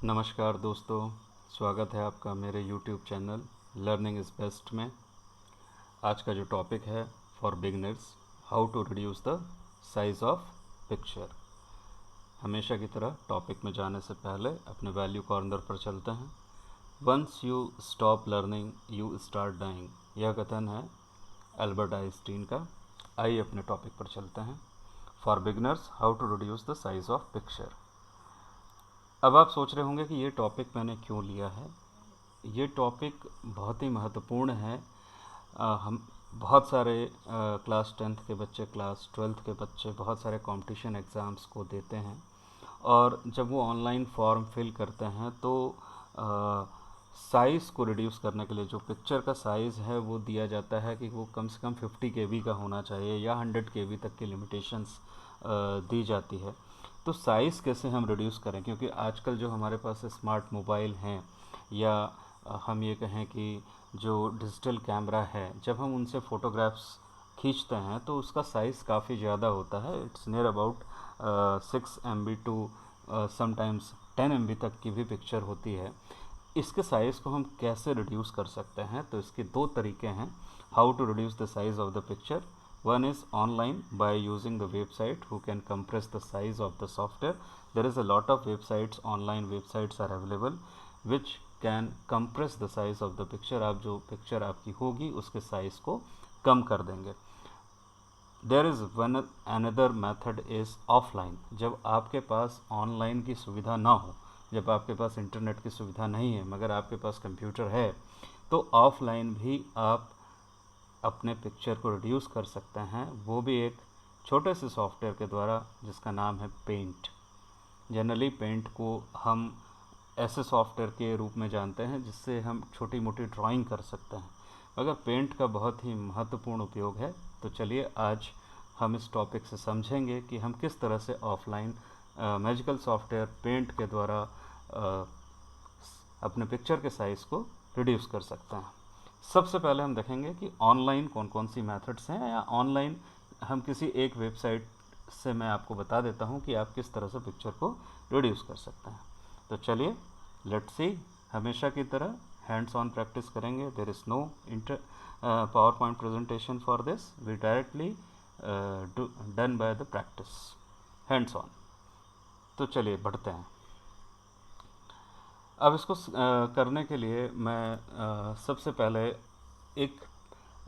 नमस्कार दोस्तों, स्वागत है आपका मेरे YouTube channel learning is best में। आज का जो टॉपिक है for beginners, how to reduce the size of picture. हमेशा की तरह टॉपिक में जाने से पहले अपने वैल्यू कॉर्नर पर चलते हैं। Once you stop learning you start dying, यह कथन है एल्बर्ट आइंस्टीन का। आइए अपने टॉपिक पर चलते हैं। For beginners, how to reduce the size of picture. अब आप सोच रहे होंगे कि ये टॉपिक मैंने क्यों लिया है। ये टॉपिक बहुत ही महत्वपूर्ण है। हम बहुत सारे क्लास 10th के बच्चे, क्लास 12th के बच्चे बहुत सारे कंपटीशन एग्ज़ाम्स को देते हैं, और जब वो ऑनलाइन फॉर्म फिल करते हैं तो साइज़ को रिड्यूस करने के लिए जो पिक्चर का साइज़ है वो दिया जाता है कि वो कम से कम 50 KB का होना चाहिए या 100 KB तक की लिमिटेशंस दी जाती है। तो साइज़ कैसे हम रिड्यूस करें, क्योंकि आजकल जो हमारे पास स्मार्ट मोबाइल हैं या हम ये कहें कि जो डिजिटल कैमरा है, जब हम उनसे फ़ोटोग्राफ्स खींचते हैं तो उसका साइज़ काफ़ी ज़्यादा होता है। It's near about 6 MB to sometimes 10 MB तक की भी पिक्चर होती है। इसके साइज़ को हम कैसे रिड्यूस कर सकते हैं, तो इसके दो तरीके हैं how to reduce the size of the picture. One is online by using the website who can compress the size of the software. There is a lot of websites, online websites are available which can compress the size of the picture. आप जो picture आपकी होगी उसके size को कम कर देंगे। There is one another method is offline. जब आपके पास ऑनलाइन की सुविधा ना हो, जब आपके पास इंटरनेट की सुविधा नहीं है मगर आपके पास कंप्यूटर है, तो ऑफलाइन भी आप अपने पिक्चर को रिड्यूस कर सकते हैं, वो भी एक छोटे से सॉफ्टवेयर के द्वारा जिसका नाम है पेंट। जनरली पेंट को हम ऐसे सॉफ्टवेयर के रूप में जानते हैं जिससे हम छोटी मोटी ड्राइंग कर सकते हैं, मगर पेंट का बहुत ही महत्वपूर्ण उपयोग है। तो चलिए आज हम इस टॉपिक से समझेंगे कि हम किस तरह से ऑफलाइन मैजिकल सॉफ्टवेयर पेंट के द्वारा अपने पिक्चर के साइज़ को रिड्यूस कर सकते हैं। सबसे पहले हम देखेंगे कि ऑनलाइन कौन कौन सी मेथड्स हैं, या ऑनलाइन हम किसी एक वेबसाइट से मैं आपको बता देता हूं कि आप किस तरह से पिक्चर को रिड्यूस कर सकते हैं। तो चलिए लेट्स सी। हमेशा की तरह हैंड्स ऑन प्रैक्टिस करेंगे। There is no power point presentation for this, we directly done by the practice, hands on. तो चलिए बढ़ते हैं। अब इसको करने के लिए मैं सबसे पहले एक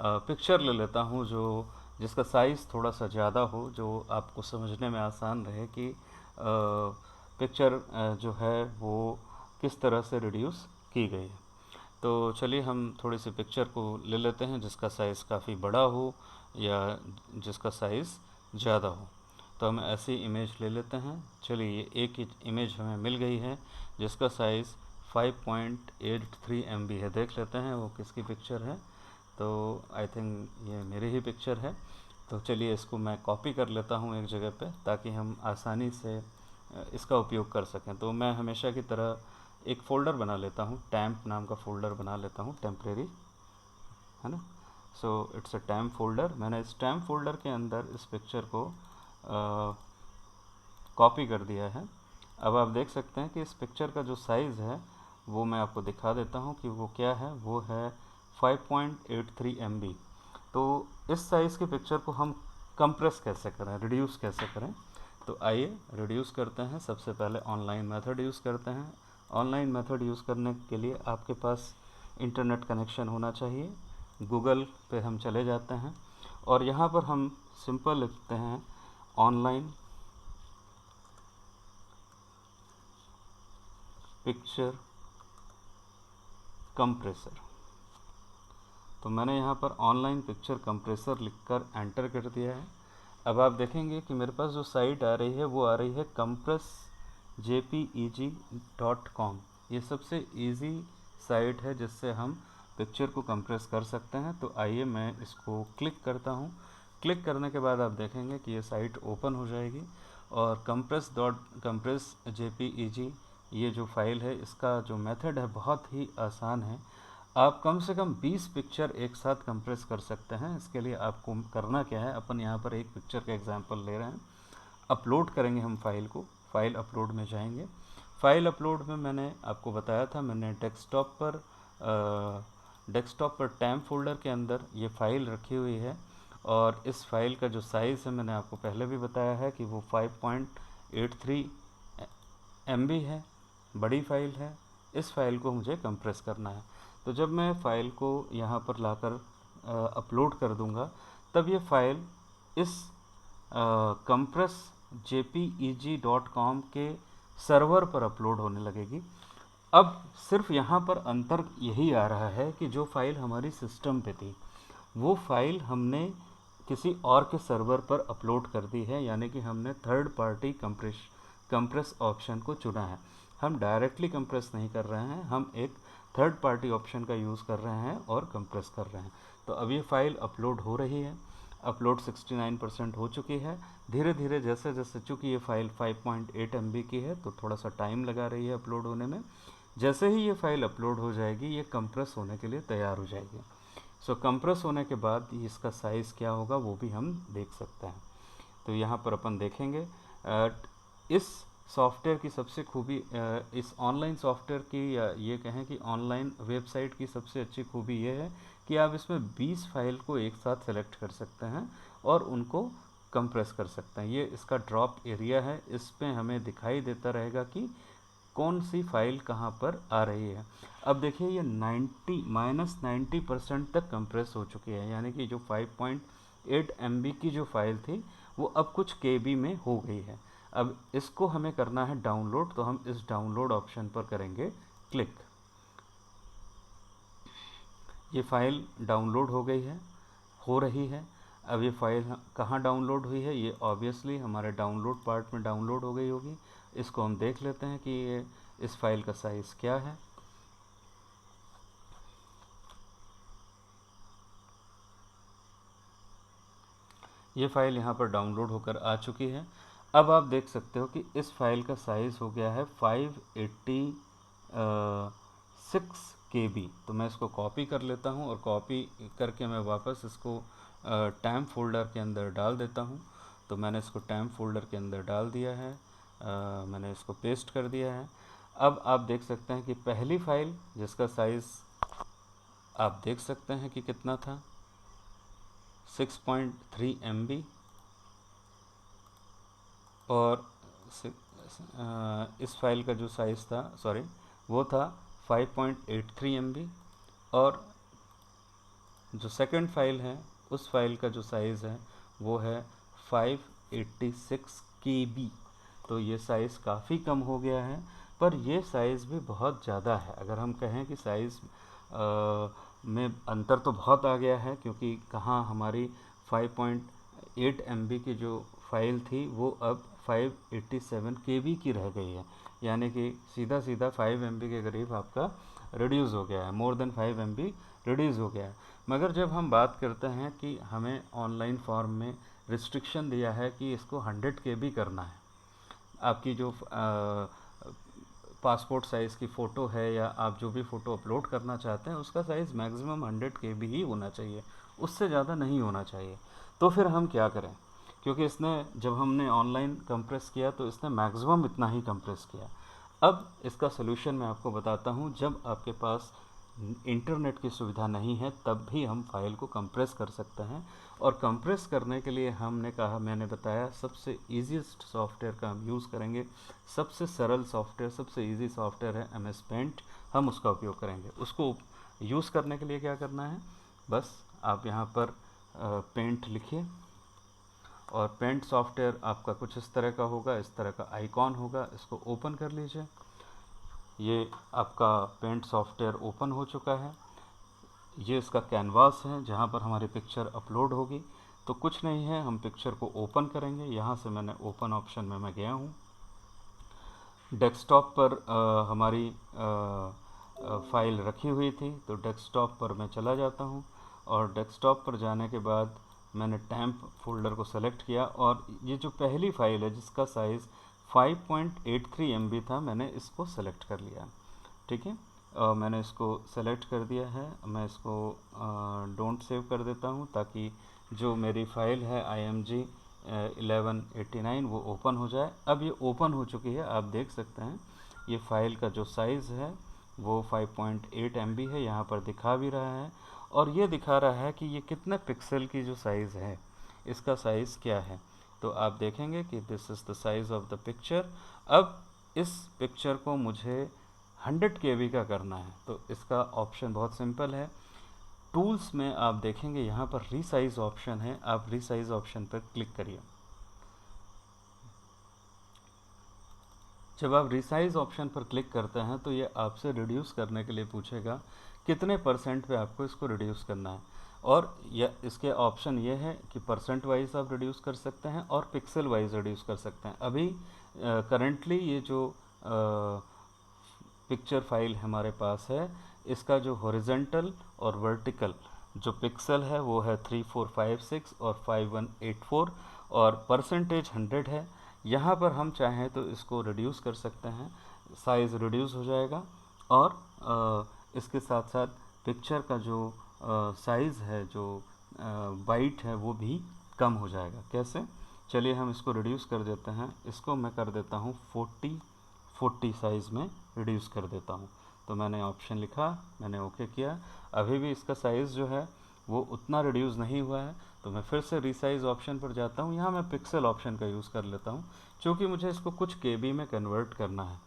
पिक्चर ले लेता हूँ जो जिसका साइज़ थोड़ा सा ज़्यादा हो, जो आपको समझने में आसान रहे कि पिक्चर जो है वो किस तरह से रिड्यूस की गई है। तो चलिए हम थोड़ी सी पिक्चर को ले लेते हैं जिसका साइज़ काफ़ी बड़ा हो या जिसका साइज़ ज़्यादा हो। तो हम ऐसी इमेज ले लेते हैं। चलिए ये एक इमेज हमें मिल गई है जिसका साइज़ 5.83 MB है। देख लेते हैं वो किसकी पिक्चर है। तो आई थिंक ये मेरी ही पिक्चर है। तो चलिए इसको मैं कॉपी कर लेता हूँ एक जगह पे, ताकि हम आसानी से इसका उपयोग कर सकें। तो मैं हमेशा की तरह एक फ़ोल्डर बना लेता हूँ, टैम्प नाम का फ़ोल्डर बना लेता हूँ, टेम्परेरी, है ना। So it's a temp folder. मैंने इस टैम्प फ़ोल्डर के अंदर इस पिक्चर को कॉपी कर दिया है। अब आप देख सकते हैं कि इस पिक्चर का जो साइज़ है वो मैं आपको दिखा देता हूँ कि वो क्या है। वो है 5.83 MB। तो इस साइज़ की पिक्चर को हम कंप्रेस कैसे करें, रिड्यूस कैसे करें, तो आइए रिड्यूस करते हैं। सबसे पहले ऑनलाइन मेथड यूज़ करते हैं। ऑनलाइन मेथड यूज़ करने के लिए आपके पास इंटरनेट कनेक्शन होना चाहिए। गूगल पे हम चले जाते हैं और यहाँ पर हम सिंपल लिखते हैं ऑनलाइन पिक्चर कंप्रेसर। तो मैंने यहाँ पर ऑनलाइन पिक्चर कंप्रेसर लिखकर एंटर कर दिया है। अब आप देखेंगे कि मेरे पास जो साइट आ रही है वो आ रही है compressjpeg.com। ये सबसे इजी साइट है जिससे हम पिक्चर को कंप्रेस कर सकते हैं। तो आइए मैं इसको क्लिक करता हूँ। क्लिक करने के बाद आप देखेंगे कि ये साइट ओपन हो जाएगी और compress jpeg ये जो फाइल है इसका जो मेथड है बहुत ही आसान है। आप कम से कम 20 पिक्चर एक साथ कंप्रेस कर सकते हैं। इसके लिए आपको करना क्या है, अपन यहाँ पर एक पिक्चर का एग्जांपल ले रहे हैं। अपलोड करेंगे हम फाइल को, फाइल अपलोड में जाएंगे। फाइल अपलोड में मैंने आपको बताया था, मैंने डेस्कटॉप पर टैम्प फोल्डर के अंदर ये फ़ाइल रखी हुई है, और इस फाइल का जो साइज़ है मैंने आपको पहले भी बताया है कि वो 5.83 MB है, बड़ी फ़ाइल है। इस फाइल को मुझे कंप्रेस करना है। तो जब मैं फ़ाइल को यहाँ पर लाकर अपलोड कर दूँगा, तब ये फ़ाइल इस compressjpeg.com के सर्वर पर अपलोड होने लगेगी। अब सिर्फ यहाँ पर अंतर यही आ रहा है कि जो फाइल हमारी सिस्टम पे थी, वो फाइल हमने किसी और के सर्वर पर अपलोड कर दी है, यानी कि हमने थर्ड पार्टी कंप्रेस ऑप्शन को चुना है। हम डायरेक्टली कंप्रेस नहीं कर रहे हैं, हम एक थर्ड पार्टी ऑप्शन का यूज़ कर रहे हैं और कंप्रेस कर रहे हैं। तो अब ये फाइल अपलोड हो रही है। अपलोड 69% हो चुकी है। धीरे धीरे जैसे जैसे, चूँकि ये फ़ाइल 5.8 MB की है तो थोड़ा सा टाइम लगा रही है अपलोड होने में। जैसे ही ये फ़ाइल अपलोड हो जाएगी, ये कंप्रेस होने के लिए तैयार हो जाएगी। सो कंप्रेस होने के बाद इसका साइज़ क्या होगा वो भी हम देख सकते हैं। तो यहाँ पर अपन देखेंगे इस सॉफ्टवेयर की सबसे खूबी, इस ऑनलाइन सॉफ्टवेयर की, या ये कहें कि ऑनलाइन वेबसाइट की सबसे अच्छी खूबी ये है कि आप इसमें 20 फाइल को एक साथ सेलेक्ट कर सकते हैं और उनको कंप्रेस कर सकते हैं। ये इसका ड्रॉप एरिया है, इस पे हमें दिखाई देता रहेगा कि कौन सी फाइल कहाँ पर आ रही है। अब देखिए ये -90% तक कंप्रेस हो चुकी है, यानी कि जो 5.8 MB की जो फाइल थी वो अब कुछ KB में हो गई है। अब इसको हमें करना है डाउनलोड, तो हम इस डाउनलोड ऑप्शन पर करेंगे क्लिक। ये फ़ाइल डाउनलोड हो गई है, हो रही है। अब ये फ़ाइल कहाँ डाउनलोड हुई है, ये ऑब्वियसली हमारे डाउनलोड पार्ट में डाउनलोड हो गई होगी। इसको हम देख लेते हैं कि ये इस फाइल का साइज़ क्या है। ये फ़ाइल यहाँ पर डाउनलोड होकर आ चुकी है। अब आप देख सकते हो कि इस फाइल का साइज़ हो गया है 586 KB। तो मैं इसको कॉपी कर लेता हूँ और कॉपी करके मैं वापस इसको टैम्प फोल्डर के अंदर डाल देता हूँ। तो मैंने इसको टैम्प फोल्डर के अंदर डाल दिया है, मैंने इसको पेस्ट कर दिया है। अब आप देख सकते हैं कि पहली फ़ाइल जिसका साइज़ आप देख सकते हैं कि कितना था, 6.3 MB, और इस फाइल का जो साइज़ था, सॉरी, वो था 5.83 MB, और जो सेकंड फाइल है उस फाइल का जो साइज़ है वो है 586 KB। तो ये साइज़ काफ़ी कम हो गया है, पर ये साइज़ भी बहुत ज़्यादा है। अगर हम कहें कि साइज़ में अंतर तो बहुत आ गया है, क्योंकि कहाँ हमारी 5.8 MB की जो फाइल थी वो अब 587 KB की रह गई है, यानी कि सीधा सीधा 5 MB के करीब आपका रिड्यूस हो गया है, मोर देन 5 MB रिड्यूस हो गया है। मगर जब हम बात करते हैं कि हमें ऑनलाइन फॉर्म में रिस्ट्रिक्शन दिया है कि इसको 100 KB करना है, आपकी जो पासपोर्ट साइज़ की फ़ोटो है या आप जो भी फ़ोटो अपलोड करना चाहते हैं उसका साइज़ मैक्सिमम 100 KB ही होना चाहिए, उससे ज़्यादा नहीं होना चाहिए। तो फिर हम क्या करें, क्योंकि इसने, जब हमने ऑनलाइन कंप्रेस किया तो इसने मैक्सिमम इतना ही कंप्रेस किया। अब इसका सलूशन मैं आपको बताता हूँ। जब आपके पास इंटरनेट की सुविधा नहीं है तब भी हम फाइल को कंप्रेस कर सकते हैं, और कंप्रेस करने के लिए हमने कहा, मैंने बताया सबसे ईजीएस्ट सॉफ्टवेयर का हम यूज़ करेंगे। सबसे सरल सॉफ्टवेयर, सबसे इजी सॉफ्टवेयर है MS पेंट, हम उसका उपयोग करेंगे। उसको यूज़ करने के लिए क्या करना है, बस आप यहाँ पर पेंट लिखिए, और पेंट सॉफ्टवेयर आपका कुछ इस तरह का होगा, इस तरह का आइकॉन होगा, इसको ओपन कर लीजिए। ये आपका पेंट सॉफ्टवेयर ओपन हो चुका है। ये इसका कैनवास है जहाँ पर हमारी पिक्चर अपलोड होगी। तो कुछ नहीं है, हम पिक्चर को ओपन करेंगे। यहाँ से मैंने ओपन ऑप्शन में मैं गया हूँ। डेस्कटॉप पर हमारी फाइल रखी हुई थी, तो डेस्कटॉप पर मैं चला जाता हूँ, और डेस्कटॉप पर जाने के बाद मैंने टैम्प फोल्डर को सेलेक्ट किया, और ये जो पहली फ़ाइल है जिसका साइज़ 5.83 MB था, मैंने इसको सेलेक्ट कर लिया। ठीक है, मैंने इसको सेलेक्ट कर दिया है। मैं इसको डोंट सेव कर देता हूँ, ताकि जो मेरी फ़ाइल है IMG 1189 वो ओपन हो जाए। अब ये ओपन हो चुकी है, आप देख सकते हैं ये फाइल का जो साइज़ है वो 5.8 MB है, यहाँ पर दिखा भी रहा है, और ये दिखा रहा है कि ये कितने पिक्सल की जो साइज़ है, इसका साइज़ क्या है। तो आप देखेंगे कि this is the size of the picture. अब इस पिक्चर को मुझे 100 KB का करना है, तो इसका ऑप्शन बहुत सिंपल है। टूल्स में आप देखेंगे यहाँ पर रीसाइज ऑप्शन है, आप रीसाइज ऑप्शन पर क्लिक करिए। जब आप रिसाइज ऑप्शन पर क्लिक करते हैं तो ये आपसे रिड्यूस करने के लिए पूछेगा कितने परसेंट पे आपको इसको रिड्यूस करना है, और इसके ऑप्शन ये है कि परसेंट वाइज आप रिड्यूस कर सकते हैं और पिक्सल वाइज रिड्यूस कर सकते हैं। अभी करंटली ये जो पिक्चर फाइल हमारे पास है, इसका जो हॉरिजेंटल और वर्टिकल जो पिक्सल है वो है 3456 और 5184, और परसेंटेज 100 है। यहाँ पर हम चाहें तो इसको रिड्यूस कर सकते हैं, साइज़ रिड्यूस हो जाएगा, और इसके साथ साथ पिक्चर का जो साइज़ है, जो बाइट है, वो भी कम हो जाएगा। कैसे? चलिए हम इसको रिड्यूस कर देते हैं। इसको मैं कर देता हूँ 40 साइज़ में रिड्यूस कर देता हूँ। तो मैंने ऑप्शन लिखा, मैंने ओके किया। अभी भी इसका साइज़ जो है वो उतना रिड्यूस नहीं हुआ है, तो मैं फिर से रीसाइज ऑप्शन पर जाता हूँ। यहाँ मैं पिक्सल ऑप्शन का यूज़ कर लेता हूँ, क्योंकि मुझे इसको कुछ KB में कन्वर्ट करना है।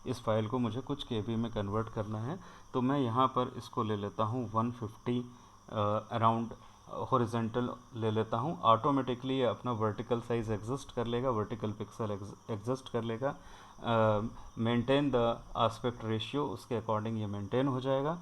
इस फाइल को मुझे कुछ KB में कन्वर्ट करना है, तो मैं यहाँ पर इसको ले लेता हूँ 150 अराउंड हॉरिजेंटल ले लेता हूँ। ऑटोमेटिकली ये अपना वर्टिकल साइज एग्जिस्ट कर लेगा, वर्टिकल पिक्सल एग्जिस्ट कर लेगा। मेंटेन द आस्पेक्ट रेशियो, उसके अकॉर्डिंग ये मेंटेन हो जाएगा।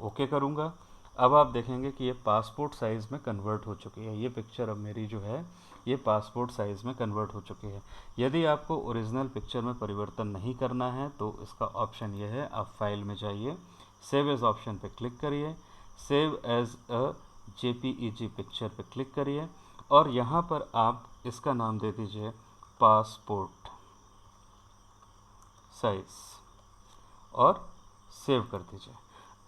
ओके करूँगा। अब आप देखेंगे कि ये पासपोर्ट साइज़ में कन्वर्ट हो चुकी है। ये पिक्चर अब मेरी जो है ये पासपोर्ट साइज़ में कन्वर्ट हो चुकी है। यदि आपको ओरिजिनल पिक्चर में परिवर्तन नहीं करना है तो इसका ऑप्शन ये है, आप फाइल में जाइए, सेव एज ऑप्शन पे क्लिक करिए, save as a JPEG picture पे क्लिक करिए, और यहाँ पर आप इसका नाम दे दीजिए पासपोर्ट साइज़, और सेव कर दीजिए।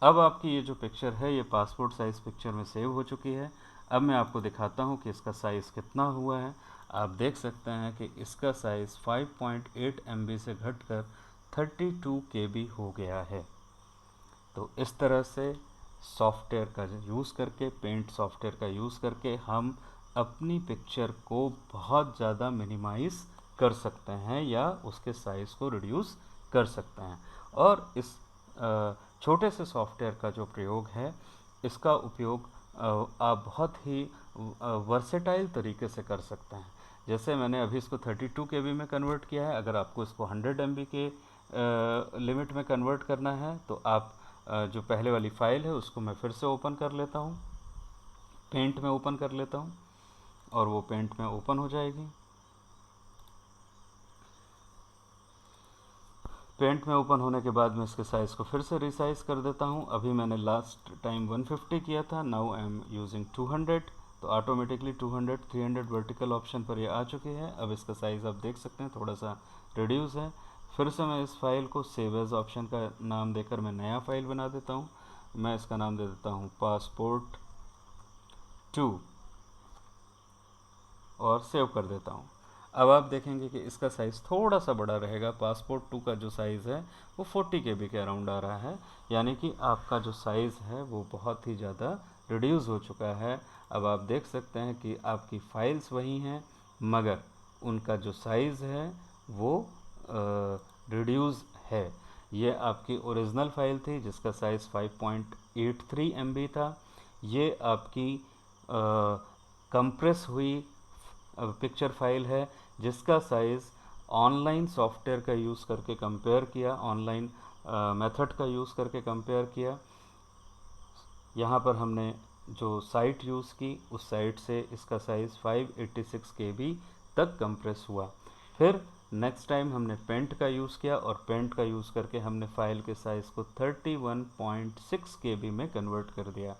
अब आपकी ये जो पिक्चर है ये पासपोर्ट साइज़ पिक्चर में सेव हो चुकी है। अब मैं आपको दिखाता हूँ कि इसका साइज़ कितना हुआ है। आप देख सकते हैं कि इसका साइज़ 5.8 MB से घटकर 32 KB हो गया है। तो इस तरह से सॉफ्टवेयर का यूज़ करके, पेंट सॉफ्टवेयर का यूज़ करके हम अपनी पिक्चर को बहुत ज़्यादा मिनिमाइज़ कर सकते हैं या उसके साइज़ को रिड्यूस कर सकते हैं। और इस छोटे से सॉफ्टवेयर का जो प्रयोग है, इसका उपयोग आप बहुत ही वर्सेटाइल तरीके से कर सकते हैं। जैसे मैंने अभी इसको 32 KB में कन्वर्ट किया है, अगर आपको इसको 100 MB के लिमिट में कन्वर्ट करना है तो आप जो पहले वाली फ़ाइल है उसको मैं फिर से ओपन कर लेता हूँ, पेंट में ओपन कर लेता हूँ, और वो पेंट में ओपन हो जाएगी। पेंट में ओपन होने के बाद मैं इसके साइज़ को फिर से रिसाइज कर देता हूँ। अभी मैंने लास्ट टाइम 150 किया था, नाउ आई एम यूजिंग 200, तो ऑटोमेटिकली 200 300 वर्टिकल ऑप्शन पर ये आ चुकी है। अब इसका साइज़ आप देख सकते हैं थोड़ा सा रिड्यूस है। फिर से मैं इस फाइल को सेव एज ऑप्शन का नाम देकर मैं नया फाइल बना देता हूँ। मैं इसका नाम दे देता हूँ पासपोर्ट 2, और सेव कर देता हूँ। अब आप देखेंगे कि इसका साइज़ थोड़ा सा बड़ा रहेगा। पासपोर्ट 2 का जो साइज़ है वो 40 KB के अराउंड आ रहा है, यानी कि आपका जो साइज़ है वो बहुत ही ज़्यादा रिड्यूस हो चुका है। अब आप देख सकते हैं कि आपकी फाइल्स वही हैं, मगर उनका जो साइज़ है वो रिड्यूस है। ये आपकी ओरिजिनल फाइल थी जिसका साइज़ 5.83 MB था। ये आपकी कंप्रेस हुई पिक्चर फाइल है जिसका साइज़ ऑनलाइन सॉफ्टवेयर का यूज़ करके कंपेयर किया, ऑनलाइन मेथड का यूज़ करके कंपेयर किया। यहाँ पर हमने जो साइट यूज़ की उस साइट से इसका साइज़ 586 KB तक कंप्रेस हुआ। फिर नेक्स्ट टाइम हमने पेंट का यूज़ किया, और पेंट का यूज़ करके हमने फाइल के साइज़ को 31.6 KB में कन्वर्ट कर दिया।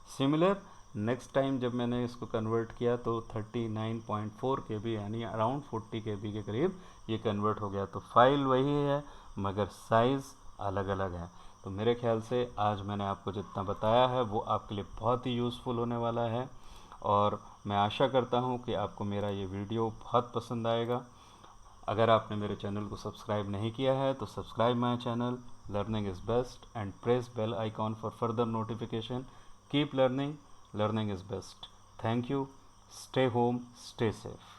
सिमिलर नेक्स्ट टाइम जब मैंने इसको कन्वर्ट किया तो 39.4 KB यानी अराउंड 40 KB के करीब ये कन्वर्ट हो गया। तो फाइल वही है मगर साइज़ अलग अलग है। तो मेरे ख्याल से आज मैंने आपको जितना बताया है वो आपके लिए बहुत ही यूज़फुल होने वाला है, और मैं आशा करता हूँ कि आपको मेरा ये वीडियो बहुत पसंद आएगा। अगर आपने मेरे चैनल को सब्सक्राइब नहीं किया है तो subscribe my channel learning is best and press bell icon for further notification. Keep learning, learning is best. Thank you. Stay home, stay safe.